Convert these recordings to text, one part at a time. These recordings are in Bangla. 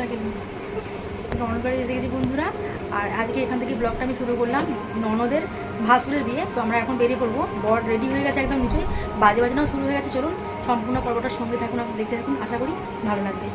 থাকেন। ননদ বাড়ি এসে গেছি বন্ধুরা। আর আজকে এখান থেকে ব্লগটা আমি শুরু করলাম। ননদের ভাসুরের বিয়ে, তো আমরা এখন বেরিয়ে পড়বো। বর রেডি হয়ে গেছে একদম নিচেই, বাজে বাজনাও শুরু হয়ে গেছে। চলুন সম্পূর্ণ পর্বটার সঙ্গে থাকুন, দেখতে থাকুন, আশা করি ভালো লাগবে।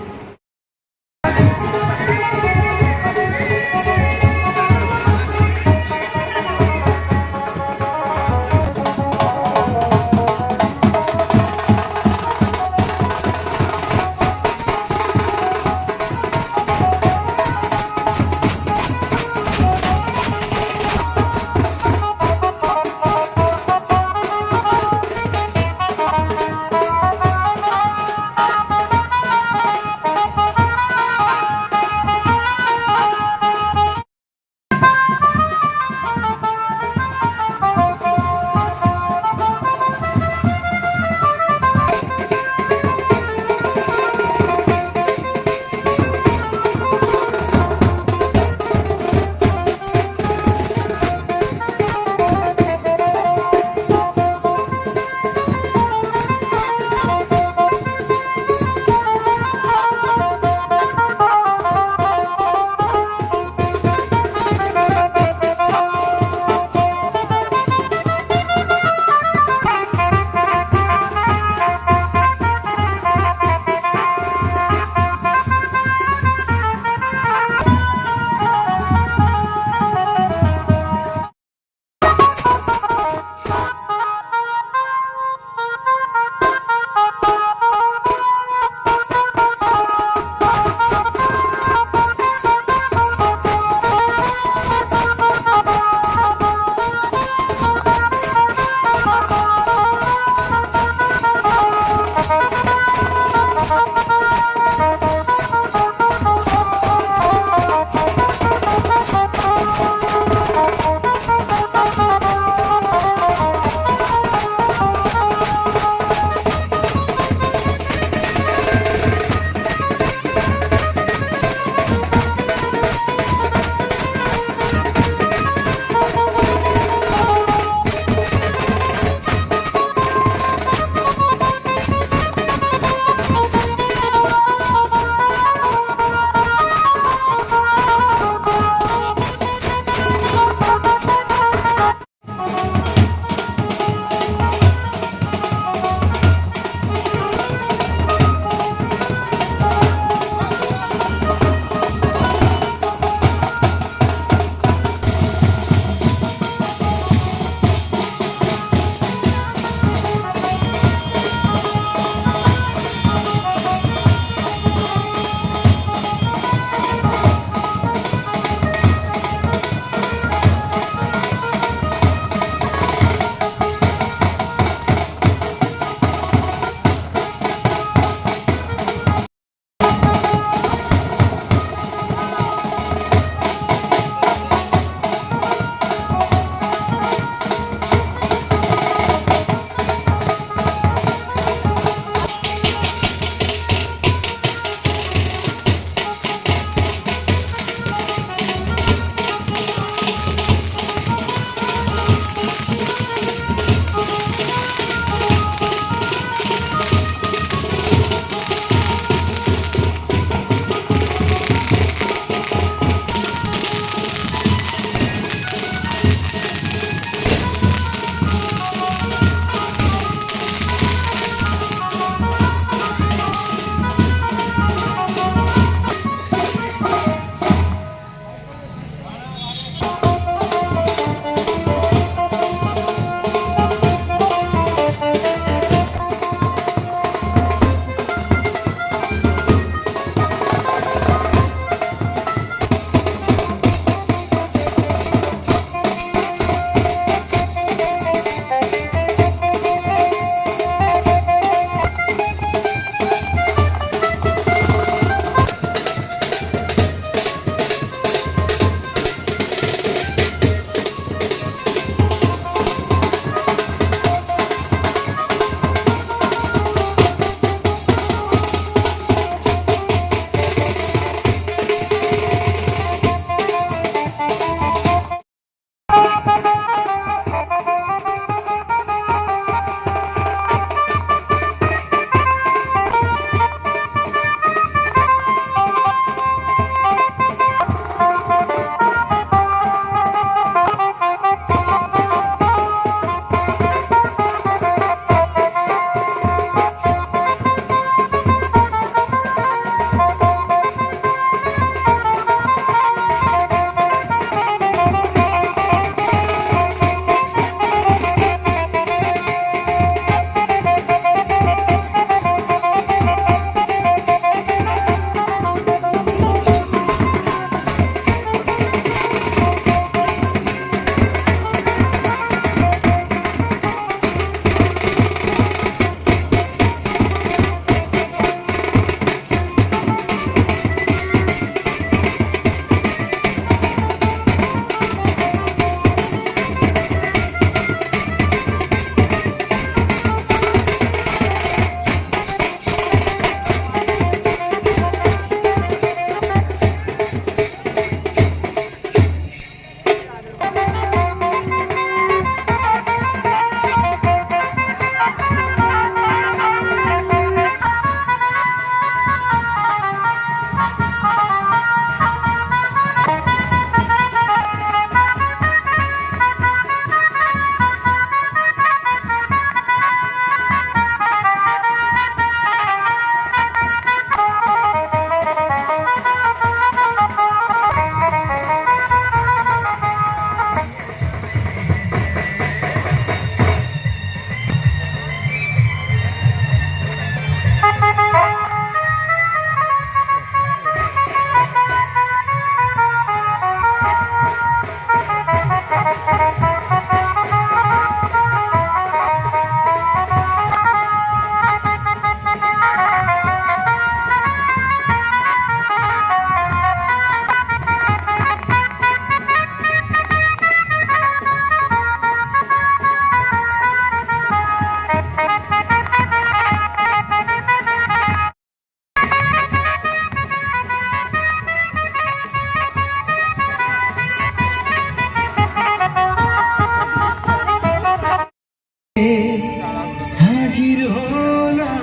হাজির হলাম।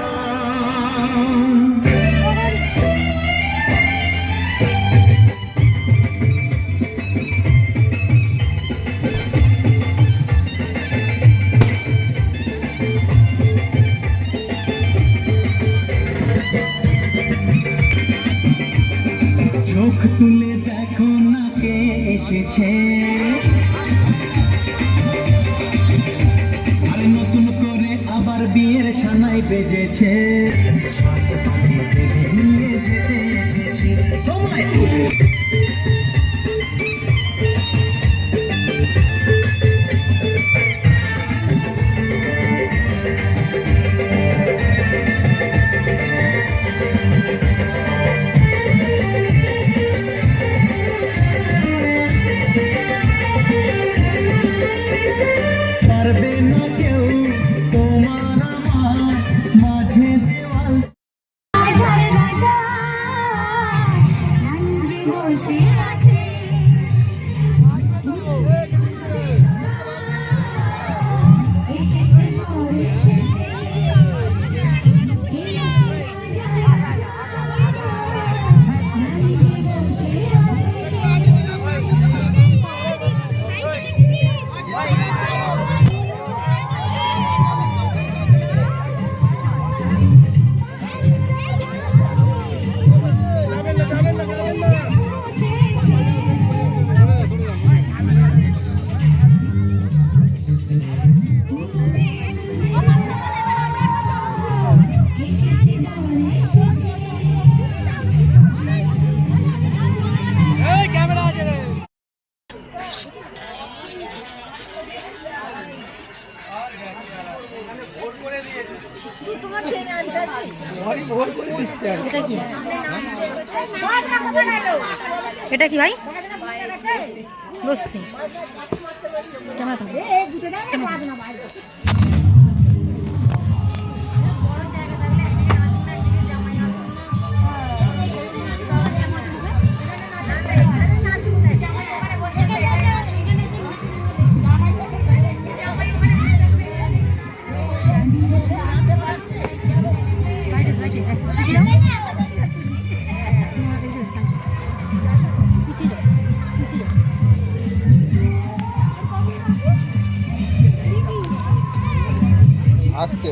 চোখ তুলে দেখো না কে এসেছে, আর নতুন করে আবার বিয়ের সানাই বেজেছে। নিয়ে যেতে এসেছি সময় পারবে না কেউ তোমার আমার মাঝে দেওয়াল। এটা কি? এটা কি ভাই? লস্যি। ক্যামেরা থাকবে। আসছে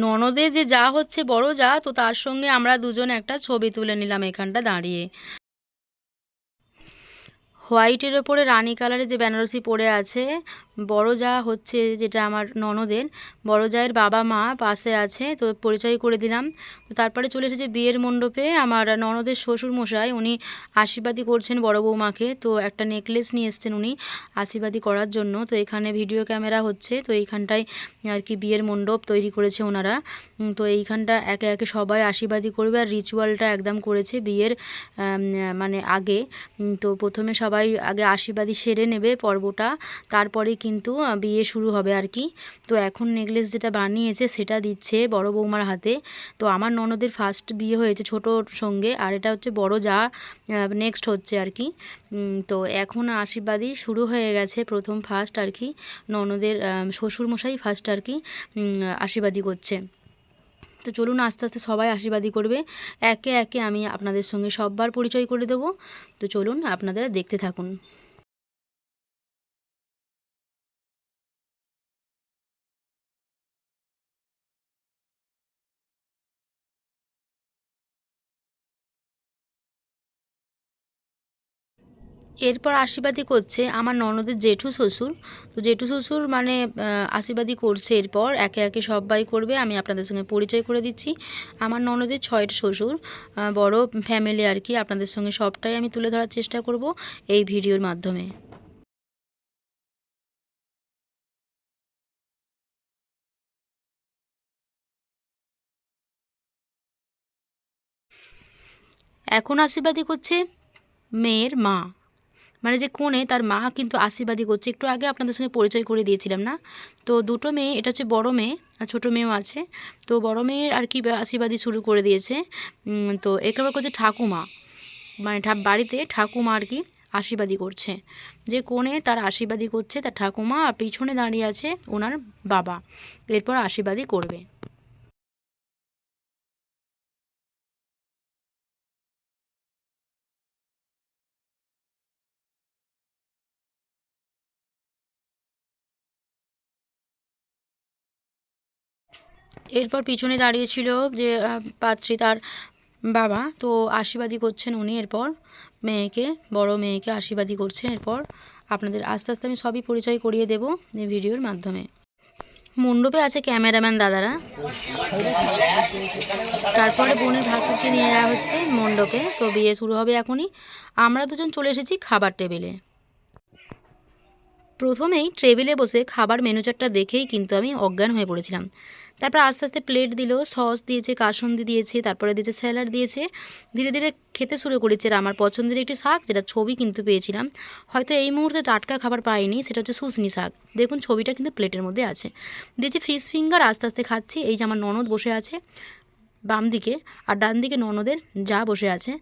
ননদের যে যা হচ্ছে বড় যা, তো তার সঙ্গে আমরা দুজন একটা ছবি তুলে নিলাম এখানটা দাঁড়িয়ে। হোয়াইটের ওপরে রানী কালারের যে বেনারসি পরে আছে, বড় যা হচ্ছে যেটা আমার ননদের, বড় জায়ের বাবা মা পাশে আছে, তো পরিচয় করে দিলাম। তো তারপরে চলে এসেছে বিয়ের মণ্ডপে আমার ননদের শ্বশুর মশাই, উনি আশীর্বাদী করছেন বড় বৌমাকে। তো একটা নেকলেস নিয়ে এসছেন উনি আশীর্বাদী করার জন্য। তো এখানে ভিডিও ক্যামেরা হচ্ছে, তো এইখানটায় আর কি বিয়ের মণ্ডপ তৈরি করেছে ওনারা। তো এইখানটা একে একে সবাই আশীর্বাদী করবে, আর রিচুয়ালটা একদম করেছে বিয়ের মানে আগে। তো প্রথমে সবাই আগে আশীর্বাদী সেরে নেবে পর্বটা, তারপরে কিন্তু বিয়ে শুরু হবে আর কি। তো এখন নেকলেস যেটা বানিয়েছে সেটা দিচ্ছে বড় বৌমার হাতে। তো আমার ননদের ফার্স্ট বিয়ে হয়েছে ছোটোর সঙ্গে, আর এটা হচ্ছে বড় যা নেক্সট হচ্ছে আর কি। তো এখন আশীর্বাদী শুরু হয়ে গেছে, প্রথম ফার্স্ট আর কি ননদের শ্বশুরমশাই ফার্স্ট আর কি আশীর্বাদী করছে। তো চলুন আস্তে আস্তে সবাই আশীর্বাদী করবে, একে একে আমি আপনাদের সঙ্গে সববার পরিচয় করে দেবো। তো চলুন আপনারা দেখতে থাকুন। এরপর আশীর্বাদী করছে আমার ননদের জেঠু শ্বশুর। তো জেঠু শ্বশুর মানে আশীর্বাদী করছে, এরপর একে একে সবাই করবে। আমি আপনাদের সঙ্গে পরিচয় করে দিচ্ছি। আমার ননদের 6টা শ্বশুর, বড় ফ্যামিলি আর কি। আপনাদের সঙ্গে সবটাই আমি তুলে ধরার চেষ্টা করব এই ভিডিওর মাধ্যমে। এখন আশীর্বাদী করছে মেয়ের মা, মানে যে কোণে তার মা কিন্তু আশীর্বাদী করছে। একটু আগে আপনাদের সঙ্গে পরিচয় করে দিয়েছিলাম না? তো দুটো মেয়ে, এটা হচ্ছে বড় মেয়ে আর ছোটো মেয়েও আছে। তো বড় মেয়ের আর কি আশীর্বাদী শুরু করে দিয়েছে। তো একেবারে করছে ঠাকুমা, মানে বাড়িতে ঠাকুমা আর কি আশীর্বাদী করছে। যে কোণে তার আশীর্বাদী করছে তার ঠাকুমা, আর পিছনে দাঁড়িয়ে আছে ওনার বাবা। এরপর আশীর্বাদী করবে। এরপর পিছনে দাঁড়িয়েছিল যে পাত্রী, তার বাবা। তো আশীর্বাদী করছেন উনি। এরপর মেয়েকে, বড় মেয়েকে আশীর্বাদী করছেন। এরপর আপনাদের আস্তে আস্তে আমি সবই পরিচয় করিয়ে দেব এই ভিডিওর মাধ্যমে। মণ্ডপে আছে ক্যামেরাম্যান দাদারা। তারপরে বোনের ভাসুরকে নিয়ে যাওয়া হচ্ছে মণ্ডপে। তো বিয়ে শুরু হবে এখনই। আমরা দুজন চলে এসেছি খাবার টেবিলে। প্রথমেই টেবিলে বসে খাবার মেনু চার্টটা দেখেই কিন্তু আমি অজ্ঞান হয়ে পড়েছিলাম। তারপর আস্তে আস্তে প্লেট দিল, সস দিয়েছে, কাসুন্দি দিয়েছে, তারপরে দিয়েছে স্যালাড দিয়েছে। ধীরে ধীরে খেতে শুরু করেছে। আর আমার পছন্দের একটি শাক, যেটা ছবি কিন্তু পেয়েছিলাম, হয়তো এই মুহূর্তে টাটকা খাবার পাইনি, সেটা হচ্ছে শুশনি শাক। দেখুন ছবিটা কিন্তু প্লেটের মধ্যে আছে। দিয়েছে ফিশ ফিঙ্গার। আস্তে আস্তে খাচ্ছি। এই যে আমার ননদ বসে আছে বাম দিকে, আর ডান দিকে ননদের যা বসে আছে।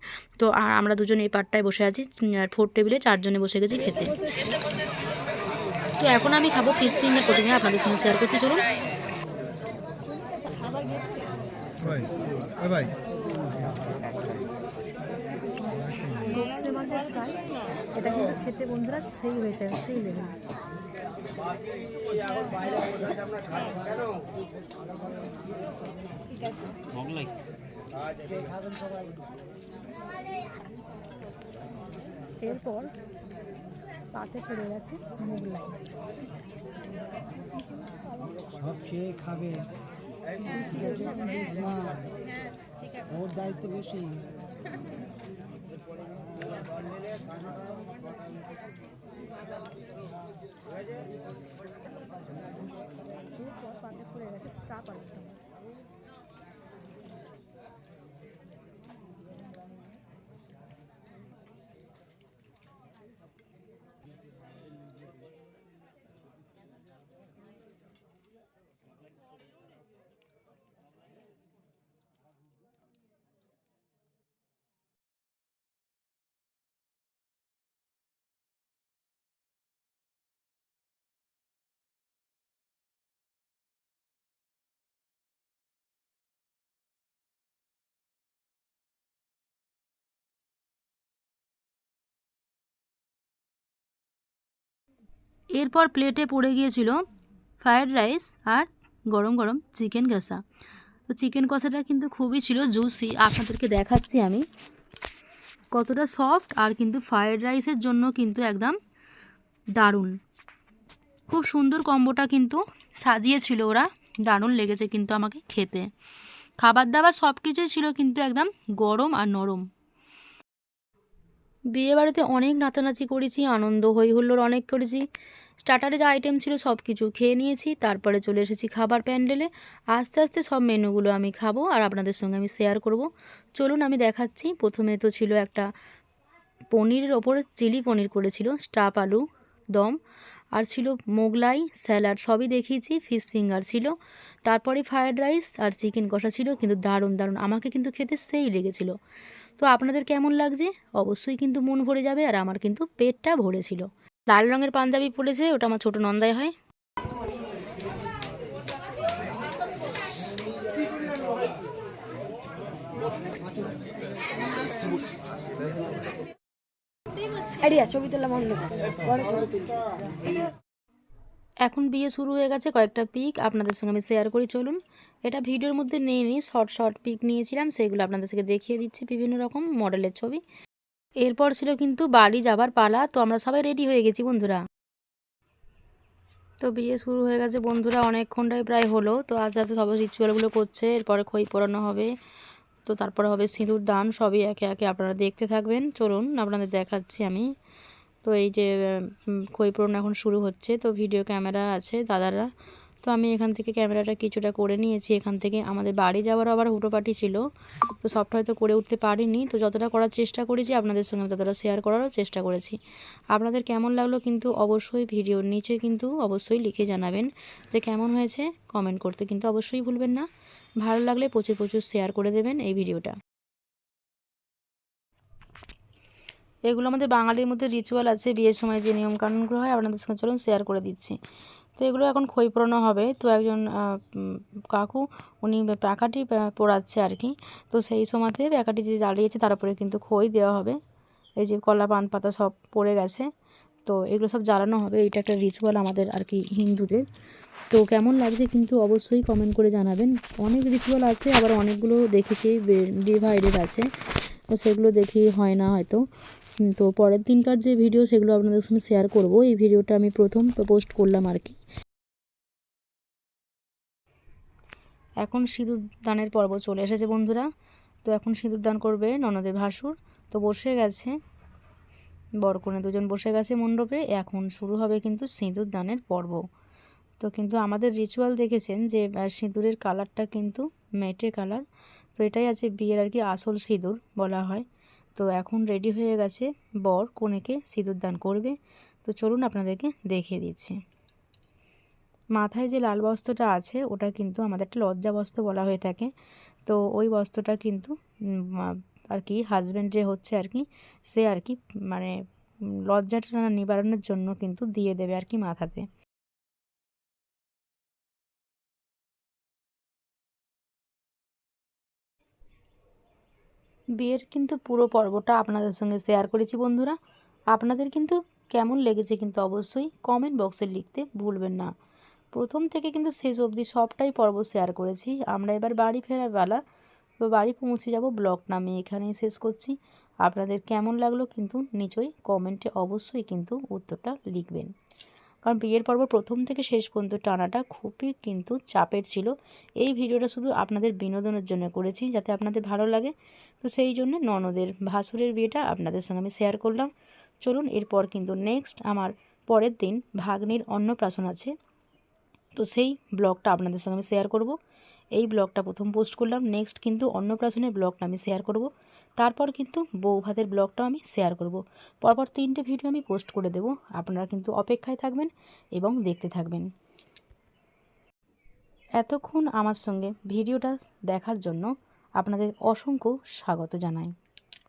তো আর আমরা দুজন এই পাটটায় বসে আছি, আর 4 টেবিলে 4 জনে বসে গেছি খেতে। তো এখন আমি খাবো ফিশ ফিঙ্গার। প্রথমে আপনাদের সঙ্গে শেয়ার করছি, চলুন। গোপসে মাছের ফ্রাই, এটা কিন্তু খেতে বন্ধুরা সেই হয়েছে, সেই লেগে। এরপর পাতে পড়ে গেছে মোগলাই। সব খেয়ে খাবে, ওর দায়িত্ব বেশি। এরপর পাতে পড়ে গেছে স্টাফ আলু। এরপর প্লেটে পড়ে গিয়েছিল ফ্রায়েড রাইস আর গরম গরম চিকেন কষা। তো চিকেন কষাটা কিন্তু খুবই ছিল জুসি। আপনাদেরকে দেখাচ্ছি আমি কতটা সফট, আর কিন্তু ফ্রায়েড রাইসের জন্য কিন্তু একদম দারুণ। খুব সুন্দর কম্বোটা কিন্তু সাজিয়েছিল ওরা, দারুণ লেগেছে কিন্তু আমাকে খেতে। খাবার দাবার সব কিছুই ছিল কিন্তু একদম গরম আর নরম। বিয়েবাড়িতে অনেক নাচানাচি করেছি, আনন্দ হই হুল্লোড় অনেক করেছি। স্টার্টারে যা আইটেম ছিল সব কিছু খেয়ে নিয়েছি। তারপরে চলে এসেছি খাবার প্যান্ডেলে। আস্তে আস্তে সব মেনুগুলো আমি খাবো আর আপনাদের সঙ্গে আমি শেয়ার করব। চলুন আমি দেখাচ্ছি। প্রথমে তো ছিল একটা পনিরের ওপরে চিলি পনির করেছিল, স্টাফ আলু দম, আর ছিল মোগলাই, স্যালাড, সবই দেখিয়েছি। ফিশ ফিঙ্গার ছিল, তারপরে ফ্রায়েড রাইস আর চিকেন কষা ছিল। কিন্তু দারুণ দারুণ, আমাকে কিন্তু খেতে সেই লেগেছিল। তো আপনাদের কেমন লাগছে অবশ্যই কিন্তু মন ভরে যাবে। আর আমার কিন্তু পেটটা ভরেছিল। লাল রঙের পাঞ্জাবি পরেছে, ওটা আমার ছোটো নন্দাই হয়। আইডিয়া ছবি তোলা বন্ধ বড় ছবি তুলি। এখন বিয়ে শুরু হয়ে গেছে, কয়েকটা পিক আপনাদের সঙ্গে আমি শেয়ার করি চলুন। এটা ভিডিওর মধ্যে নিয়ে নিই, শর্ট পিক নিয়েছিলাম, সেগুলো আপনাদের সঙ্গে দেখিয়ে দিচ্ছি, বিভিন্ন রকম মডেলের ছবি। এরপর ছিল কিন্তু বাড়ি যাবার পালা, তো আমরা সবাই রেডি হয়ে গেছি বন্ধুরা। তো বিয়ে শুরু হয়ে গেছে বন্ধুরা, অনেকক্ষণটাই প্রায় হলো। তো আস্তে আস্তে সবাই রিচুয়ালগুলো করছে, এরপরে খই পোড়ানো হবে, তো তারপরে হবে সিঁদুর দান। সবই একে একে আপনারা দেখতে থাকবেন, চলুন আপনাদের দেখাচ্ছি আমি। তো এই যে খই পোড়ানো এখন শুরু হচ্ছে, তো ভিডিও ক্যামেরা আছে দাদারা, তো আমি এখান থেকে ক্যামেরাটা কিছুটা করে নিয়েছি। এখান থেকে আমাদের বাড়ি যাওয়ার আবার হুটোপাটি ছিল, তো সবটা হয়তো করে উঠতে পারিনি, তো যতটা করার চেষ্টা করেছি আপনাদের সঙ্গে ততটা শেয়ার করারও চেষ্টা করেছি। আপনাদের কেমন লাগলো কিন্তু অবশ্যই ভিডিওর নিচে কিন্তু অবশ্যই লিখে জানাবেন যে কেমন হয়েছে, কমেন্ট করতে কিন্তু অবশ্যই ভুলবেন না। ভালো লাগলে প্রচুর প্রচুর শেয়ার করে দেবেন এই ভিডিওটা। এগুলো আমাদের বাঙালির মধ্যে রিচুয়াল আছে, বিয়ের সময় যে নিয়মকানুনগুলো হয় আপনাদের সঙ্গে চলুন শেয়ার করে দিচ্ছি। তো এগুলো এখন খই পোড়ানো হবে। তো একজন কাকু উনি প্যাকাটি পোড়াচ্ছে আর কি। তো সেই সময়তে প্যাকাটি যে জ্বালিয়েছে তার উপরে কিন্তু খই দেওয়া হবে। এই যে কলা পান পাতা সব পড়ে গেছে, তো এগুলো সব জ্বালানো হবে। এটা একটা রিচুয়াল আমাদের আর কি হিন্দুদের। তো কেমন লাগছে কিন্তু অবশ্যই কমেন্ট করে জানাবেন। অনেক রিচুয়াল আছে, আবার অনেকগুলো দেখেছি ডিভাইডেড আছে, তো সেগুলো দেখি হয় না হয়তো। তো পরের দিনকার যে ভিডিও সেগুলো আপনাদের সঙ্গে শেয়ার করব। এই ভিডিওটা আমি প্রথম পোস্ট করলাম আর কি। এখন সিঁদুর দানের পর্ব চলে এসেছে বন্ধুরা। তো এখন সিঁদুর দান করবে ননদের ভাসুর। তো বসে গেছে, বরকনে দুজন বসে গেছে মণ্ডপে। এখন শুরু হবে কিন্তু সিঁদুর দানের পর্ব। তো কিন্তু আমাদের রিচুয়াল দেখেছেন যে সিঁদুরের কালারটা কিন্তু মেটে কালার, তো এটাই আছে বিয়ের আর কি আসল সিঁদুর বলা হয়। তো এখন রেডি হয়ে গেছে, বর কনেকে সিঁদুর দান করবে। তো চলুন আপনাদেরকে দেখিয়ে দিচ্ছি। মাথায় যে লাল বস্ত্রটা আছে ওটা কিন্তু আমাদের একটা লজ্জা বস্ত্র বলা হয়ে থাকে। তো ওই বস্ত্রটা কিন্তু আর কি হাজব্যান্ড যে হচ্ছে আর কি, সে আর কি মানে লজ্জাটা নিবারণের জন্য কিন্তু দিয়ে দেবে আর কি মাথাতে। বিয়ের কিন্তু পুরো পর্বটা আপনাদের সঙ্গে শেয়ার করেছি বন্ধুরা। আপনাদের কিন্তু কেমন লেগেছে কিন্তু অবশ্যই কমেন্ট বক্সে লিখতে ভুলবেন না। প্রথম থেকে কিন্তু শেষ অবধি সবটাই পর্ব শেয়ার করেছি। আমরা এবার বাড়ি ফেরার বেলা, তো বাড়ি পৌঁছে যাব। ব্লগটা আমি এখানেই শেষ করছি। আপনাদের কেমন লাগলো কিন্তু নিচই কমেন্টে অবশ্যই কিন্তু উত্তরটা লিখবেন, কারণ বিয়ের পর্ব প্রথম থেকে শেষ পর্যন্ত টানাটা খুবই কিন্তু চাপের ছিল। এই ভিডিওটা শুধু আপনাদের বিনোদনের জন্য করেছি, যাতে আপনাদের ভালো লাগে। তো সেই জন্য ননদের ভাসুরের বিয়েটা আপনাদের সঙ্গে আমি শেয়ার করলাম। চলুন এরপর কিন্তু নেক্সট আমার পরের দিন ভাগ্নির অন্নপ্রাশন আছে, তো সেই ব্লগটা আপনাদের সঙ্গে আমি শেয়ার করব। এই ব্লগটা প্রথম পোস্ট করলাম, নেক্সট কিন্তু অন্নপ্রাশনের ব্লগটা আমি শেয়ার করব। তারপর কিন্তু বউ ভাতের ব্লগটাও আমি শেয়ার করব। পরপর 3টে ভিডিও আমি পোস্ট করে দেব। আপনারা কিন্তু অপেক্ষায় থাকবেন এবং দেখতে থাকবেন। এতক্ষণ আমার সঙ্গে ভিডিওটা দেখার জন্য আপনাদের অসংখ্য স্বাগত জানাই।